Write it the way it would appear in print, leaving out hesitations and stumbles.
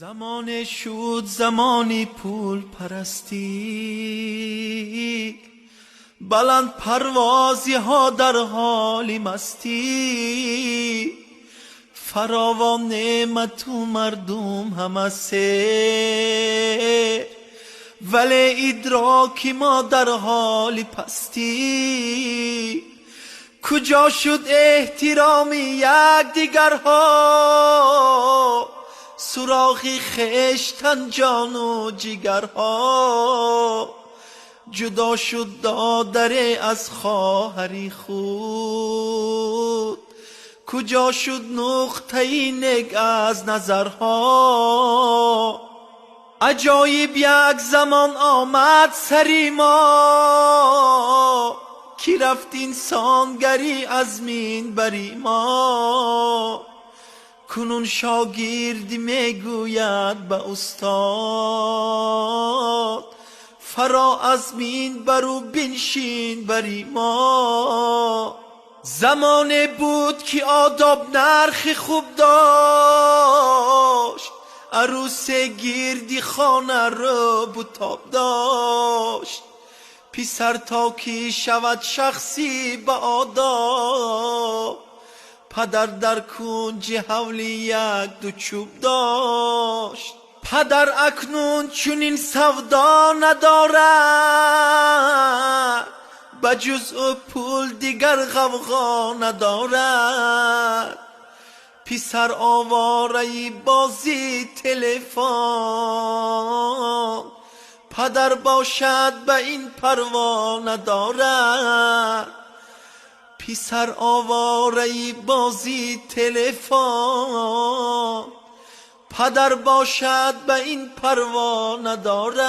زمان شد زمانی پول پرستی، بلند پروازی ها در حالی مستی. فراوان نعمت و مردم همه سیر، ولی ادراکی ما در حالی پستی. کجا شد احترامی یک دیگرها، سوراخی خشتن جان و جگرها. جدا شد دادره از خواهری خود، کجا شد نقطه نگ از نظرها. عجایب یک زمان آمد سری ما، کی رفت انسانگری از مین بری ما. کنون شاگردی میگوید به استاد، فرا از مین برو بنشین بری ما. زمانه بود که آداب نرخ خوب داشت، عروس گردی خانه رو بتاب داشت. پسر تا که شود شخصی به آداب، پدر در کنج حولی یک دو چوب داشت. پدر اکنون چنین سودا ندارد، بجز او پول دیگر غوغا ندارد. پسر آواره بازی تلفن، پدر باشد به این پروا ندارد. پسر آواره بازی تلفن، پدر باشد به این پروا ندارد.